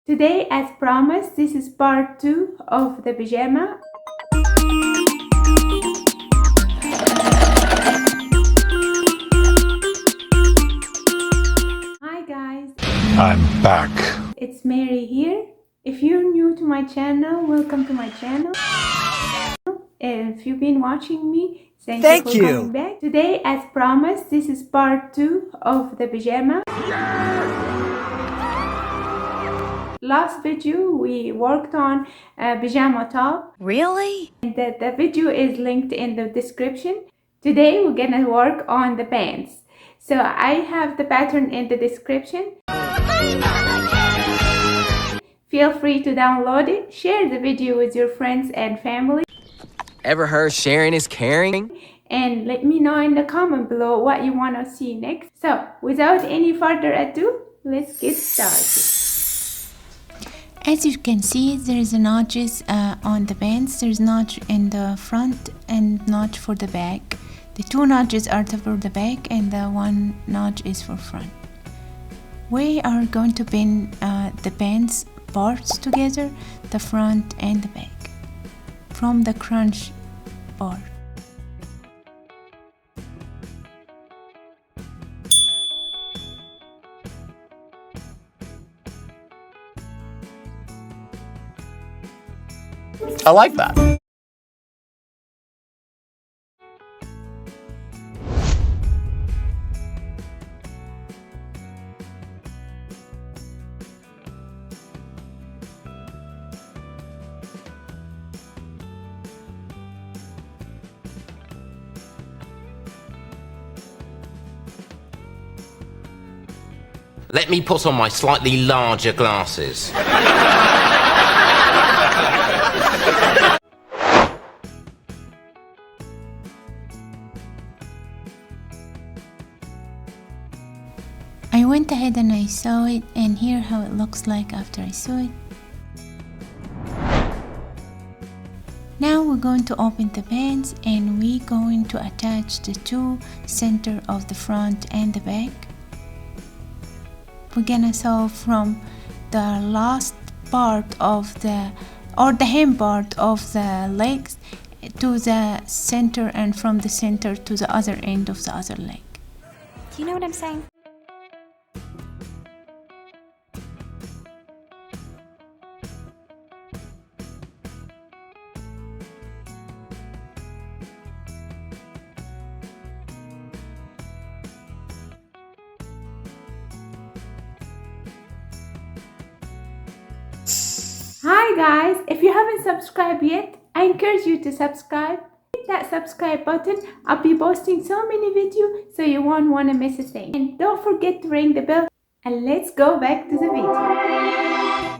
Today, as promised, this is part 2 of the pajama. Hi guys, I'm back. it's Mary here. If you're new to my channel, welcome to my channel. If you've been watching me, thank you for coming back. Today, as promised, this is part 2 of the pajama. Last video we worked on a pajama top. Really? And the video is linked in the description. Today we're gonna work on the pants. So I have the pattern in the description. Feel free to download it, share the video with your friends and family. Ever heard sharing is caring? And let me know in the comment below what you want to see next. So without any further ado, let's get started. As you can see, there is a notches on the pants. There is notch in the front and notch for the back. The two notches are for the back and the one notch is for front. We are going to pin the pants parts together, the front and the back, from the crunch part. I like that. Let me put on my slightly larger glasses. I went ahead and I sew it, and here how it looks like after I sew it. Now we're going to open the pants and we're going to attach the two center of the front and the back. We're gonna sew from the last part of the hem part of the legs to the center, and from the center to the other end of the other leg. Do you know what I'm saying? Hi guys, if you haven't subscribed yet, I encourage you to subscribe. Hit that subscribe button. I'll be posting so many videos so you won't want to miss a thing. And don't forget to ring the bell. And let's go back to the video.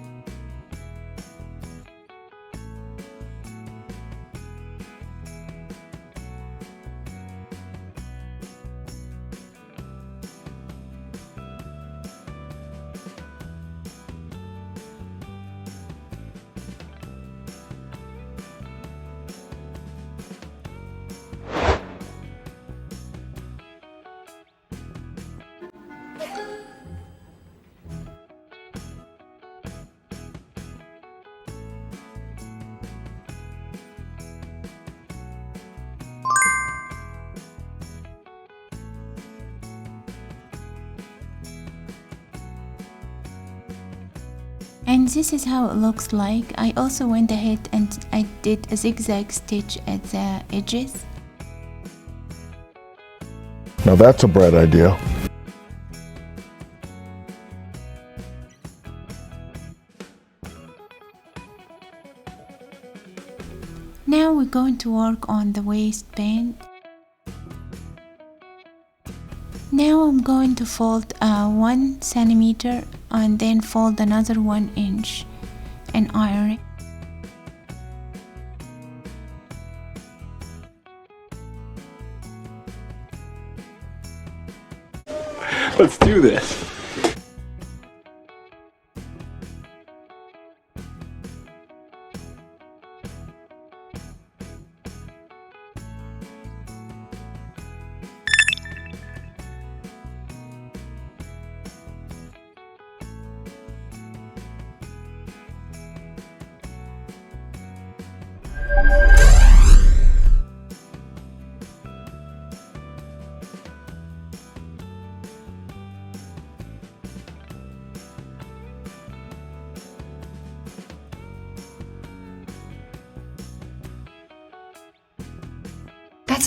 And this is how it looks like. I also went ahead and I did a zigzag stitch at the edges. Now that's a bright idea. Now we're going to work on the waistband. Now I'm going to fold 1 centimeter and then fold another 1 inch and iron it. Let's do this.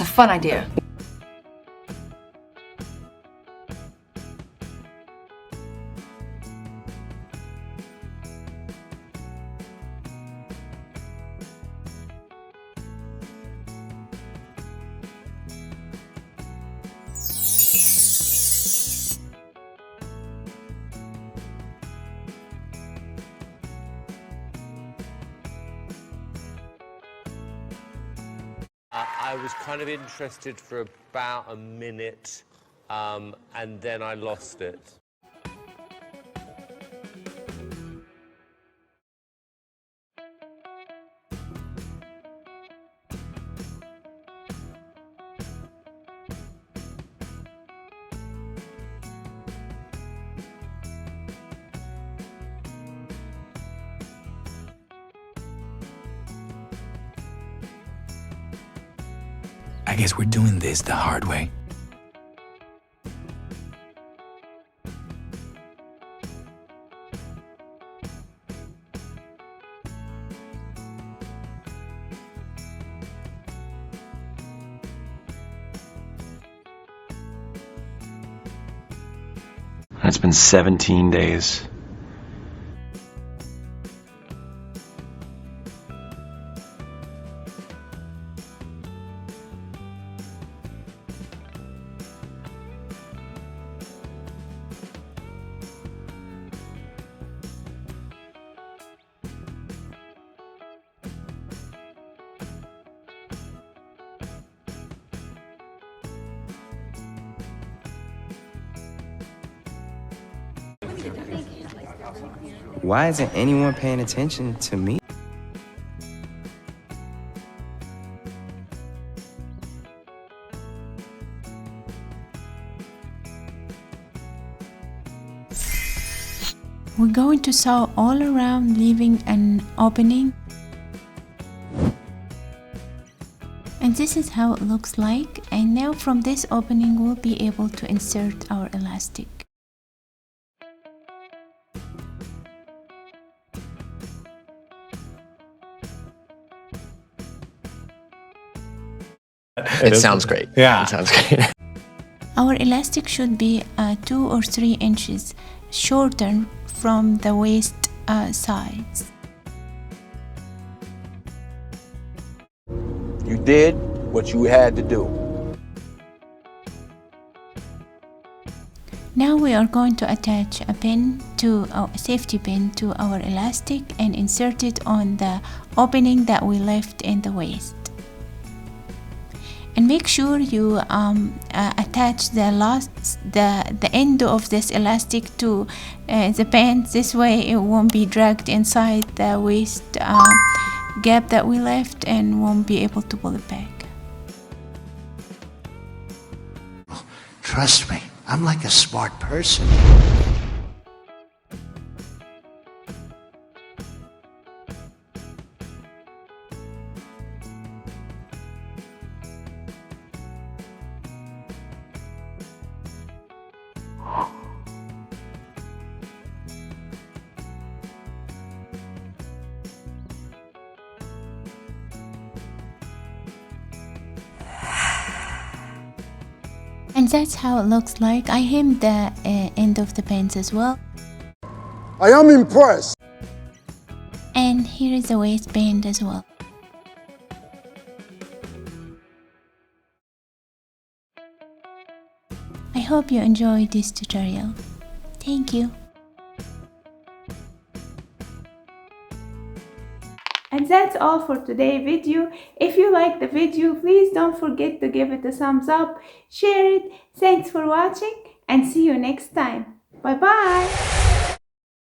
a fun idea. I was kind of interested for about a minute, and then I lost it. I guess we're doing this the hard way. It's been 17 days. Why isn't anyone paying attention to me? We're going to sew all around, leaving an opening. And this is how it looks like. And now from this opening, we'll be able to insert our elastic. It sounds great. Yeah. It sounds great. Our elastic should be 2 or 3 inches shorter from the waist sides. You did what you had to do. Now we are going to attach a pin to a safety pin to our elastic and insert it on the opening that we left in the waist. And make sure you attach the end of this elastic to the pants. This way it won't be dragged inside the waist gap that we left and won't be able to pull it back. Trust me, I'm like a smart person. And that's how it looks like. I hemmed the end of the pants as well. I am impressed. And here is the waistband as well. I hope you enjoyed this tutorial. Thank you. And that's all for today's video. If you like the video, please don't forget to give it a thumbs up, share it. Thanks for watching and see you next time. Bye bye.